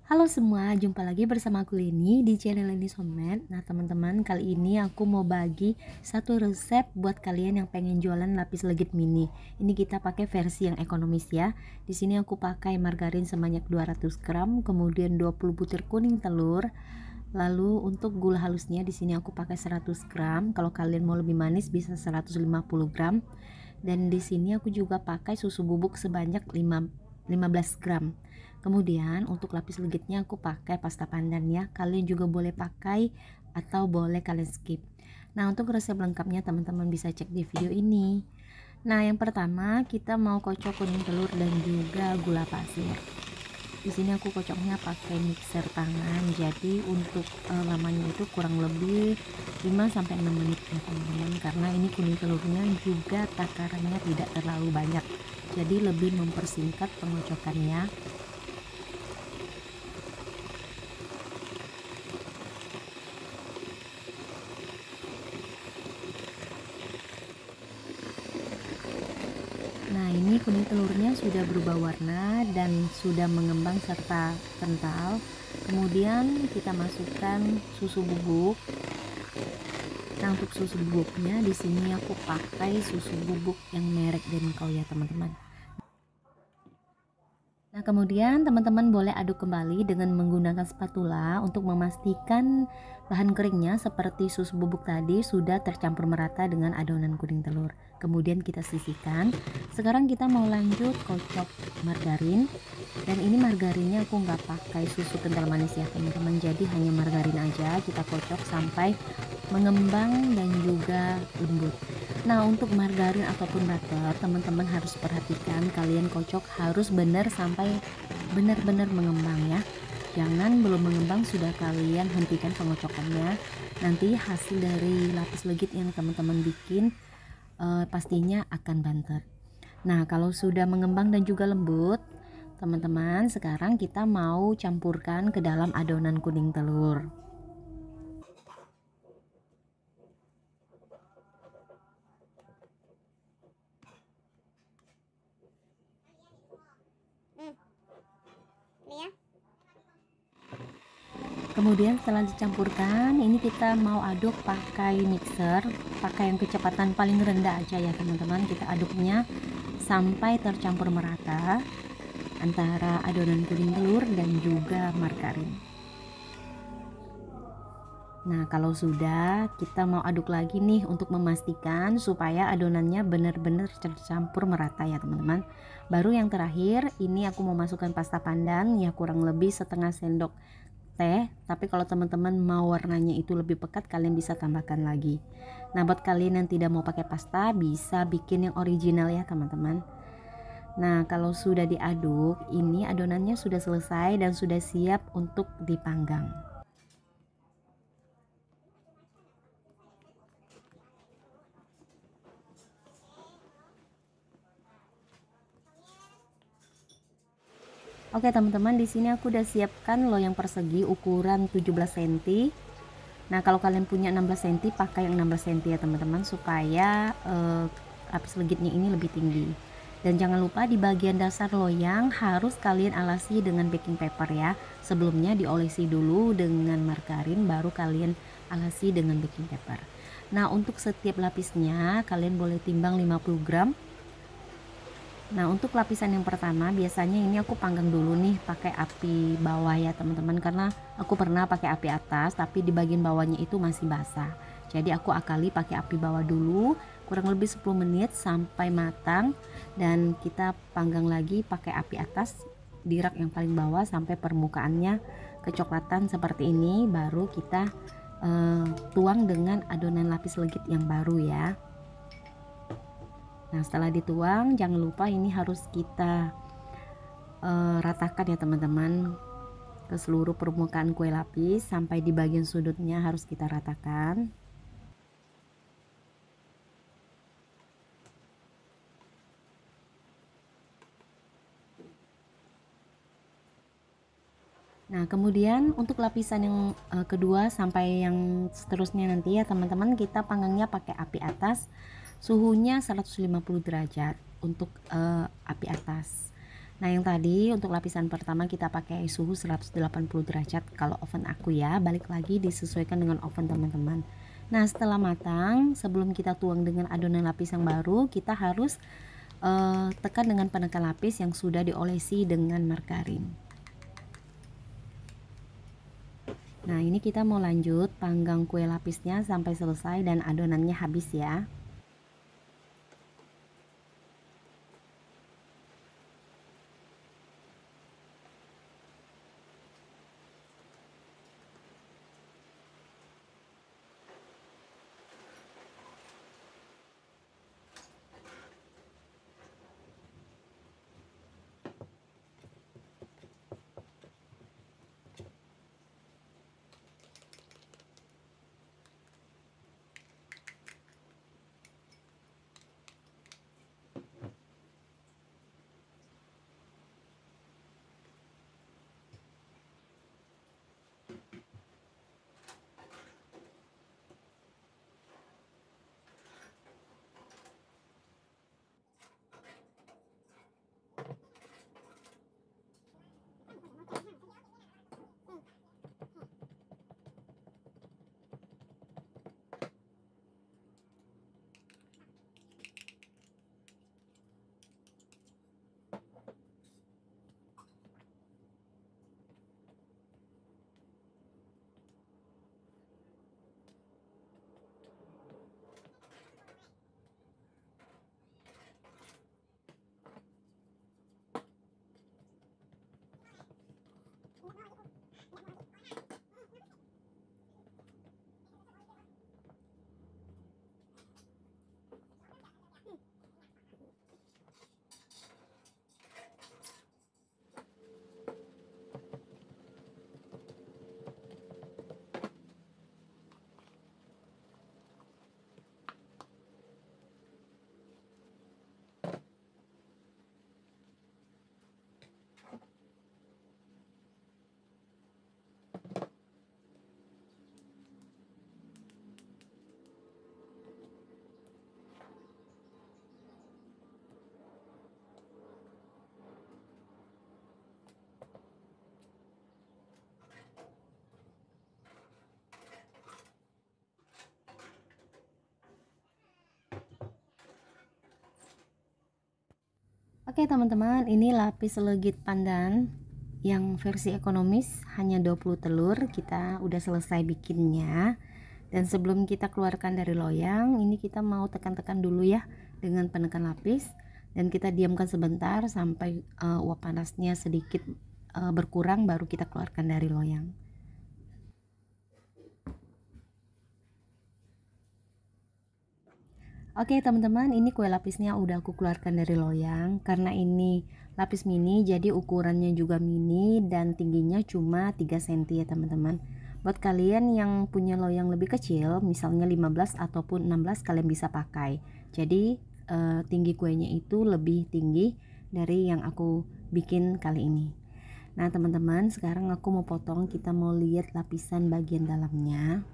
Halo semua, jumpa lagi bersama aku Leni di channel Leni Somet. Nah teman-teman, kali ini aku mau bagi satu resep buat kalian yang pengen jualan lapis legit mini. Ini kita pakai versi yang ekonomis ya. Di sini aku pakai margarin sebanyak 200 gram, kemudian 20 butir kuning telur. Lalu untuk gula halusnya di sini aku pakai 100 gram. Kalau kalian mau lebih manis bisa 150 gram. Dan di sini aku juga pakai susu bubuk sebanyak 15 gram. Kemudian untuk lapis legitnya aku pakai pasta pandan ya. Kalian juga boleh pakai atau boleh kalian skip. Nah, untuk resep lengkapnya teman-teman bisa cek di video ini. Nah, yang pertama kita mau kocok kuning telur dan juga gula pasir. Di sini aku kocoknya pakai mixer tangan. Jadi untuk lamanya itu kurang lebih 5 sampai 6 menit ya teman-teman, karena ini kuning telurnya juga takarannya tidak terlalu banyak. Jadi lebih mempersingkat pengocokannya. Nah, ini kuning telurnya sudah berubah warna dan sudah mengembang serta kental. Kemudian kita masukkan susu bubuk. Nah, untuk susu bubuknya di sini aku pakai susu bubuk yang merek Denko ya, teman-teman. Nah, kemudian teman-teman boleh aduk kembali dengan menggunakan spatula untuk memastikan bahan keringnya seperti susu bubuk tadi sudah tercampur merata dengan adonan kuning telur. Kemudian kita sisihkan. Sekarang kita mau lanjut kocok margarin. Dan ini margarinnya aku nggak pakai susu kental manis ya teman-teman. Jadi hanya margarin aja kita kocok sampai mengembang dan juga lembut. Nah, untuk margarin ataupun butter teman-teman harus perhatikan, kalian kocok harus benar sampai benar-benar mengembang ya. Jangan belum mengembang sudah kalian hentikan pengocokannya. Nanti hasil dari lapis legit yang teman-teman bikin pastinya akan banter. Nah, kalau sudah mengembang dan juga lembut teman-teman, sekarang kita mau campurkan ke dalam adonan kuning telur. Ini ya. Kemudian setelah dicampurkan, ini kita mau aduk pakai mixer, pakai yang kecepatan paling rendah aja ya teman-teman. Kita aduknya sampai tercampur merata antara adonan kuning telur dan juga margarin. Nah, kalau sudah, kita mau aduk lagi nih untuk memastikan supaya adonannya benar-benar tercampur merata ya teman-teman. Baru yang terakhir, ini aku mau masukkan pasta pandan ya, kurang lebih setengah sendok teh. Tapi kalau teman-teman mau warnanya itu lebih pekat, kalian bisa tambahkan lagi. Nah, buat kalian yang tidak mau pakai pasta, bisa bikin yang original ya teman-teman. Nah, kalau sudah diaduk, ini adonannya sudah selesai dan sudah siap untuk dipanggang. Oke teman-teman, di sini aku udah siapkan loyang persegi ukuran 17 cm. Nah, kalau kalian punya 16 cm, pakai yang 16 cm ya teman-teman, supaya lapis legitnya ini lebih tinggi. Dan jangan lupa di bagian dasar loyang harus kalian alasi dengan baking paper ya. Sebelumnya diolesi dulu dengan margarin, baru kalian alasi dengan baking paper. Nah, untuk setiap lapisnya kalian boleh timbang 50 gram. Nah, untuk lapisan yang pertama biasanya ini aku panggang dulu nih pakai api bawah ya teman-teman, karena aku pernah pakai api atas tapi di bagian bawahnya itu masih basah. Jadi aku akali pakai api bawah dulu kurang lebih 10 menit sampai matang, dan kita panggang lagi pakai api atas di rak yang paling bawah sampai permukaannya kecoklatan seperti ini, baru kita tuang dengan adonan lapis legit yang baru ya. Nah, setelah dituang jangan lupa ini harus kita ratakan ya teman-teman ke seluruh permukaan kue lapis, sampai di bagian sudutnya harus kita ratakan. Nah, kemudian untuk lapisan yang kedua sampai yang seterusnya nanti ya teman-teman, kita panggangnya pakai api atas, suhunya 150 derajat untuk api atas. Nah, yang tadi untuk lapisan pertama kita pakai suhu 180 derajat kalau oven aku ya. Balik lagi disesuaikan dengan oven teman-teman. Nah, setelah matang, sebelum kita tuang dengan adonan lapis yang baru, kita harus tekan dengan penekan lapis yang sudah diolesi dengan margarin. Nah, ini kita mau lanjut panggang kue lapisnya sampai selesai dan adonannya habis ya. Oke teman-teman, ini lapis legit pandan yang versi ekonomis, hanya 20 telur. Kita udah selesai bikinnya. Dan sebelum kita keluarkan dari loyang, ini kita mau tekan-tekan dulu ya dengan penekan lapis. Dan kita diamkan sebentar sampai uap panasnya sedikit berkurang, baru kita keluarkan dari loyang. Oke teman-teman, ini kue lapisnya udah aku keluarkan dari loyang. Karena ini lapis mini, jadi ukurannya juga mini dan tingginya cuma 3 cm ya teman-teman. Buat kalian yang punya loyang lebih kecil, misalnya 15 ataupun 16, kalian bisa pakai. Jadi tinggi kuenya itu lebih tinggi dari yang aku bikin kali ini. Nah teman-teman, sekarang aku mau potong, kita mau lihat lapisan bagian dalamnya.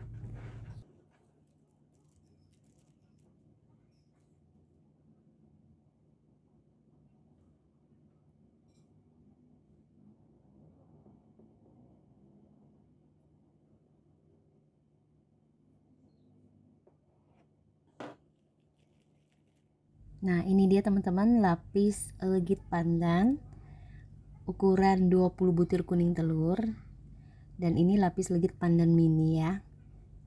Nah, ini dia teman-teman lapis legit pandan ukuran 20 butir kuning telur. Dan ini lapis legit pandan mini ya.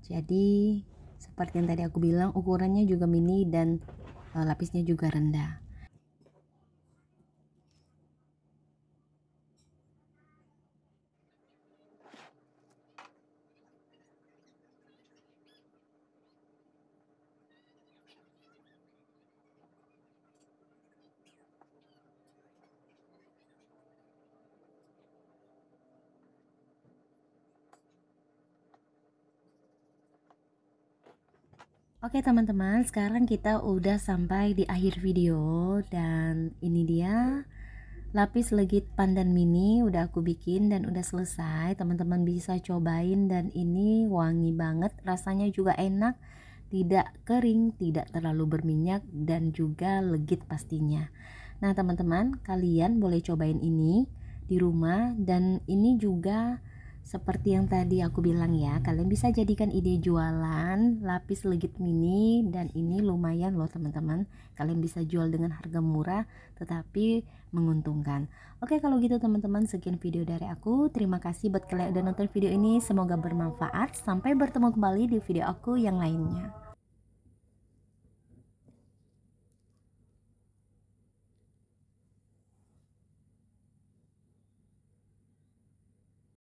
Jadi seperti yang tadi aku bilang, ukurannya juga mini dan lapisnya juga rendah. Oke teman-teman, sekarang kita udah sampai di akhir video dan ini dia lapis legit pandan mini udah aku bikin dan udah selesai. Teman-teman bisa cobain dan ini wangi banget, rasanya juga enak, tidak kering, tidak terlalu berminyak dan juga legit pastinya. Nah teman-teman, kalian boleh cobain ini di rumah, dan ini juga seperti yang tadi aku bilang ya, kalian bisa jadikan ide jualan lapis legit mini, dan ini lumayan loh teman-teman. Kalian bisa jual dengan harga murah tetapi menguntungkan. Oke, kalau gitu teman-teman, sekian video dari aku. Terima kasih buat kalian yang udah nonton video ini, semoga bermanfaat. Sampai bertemu kembali di video aku yang lainnya.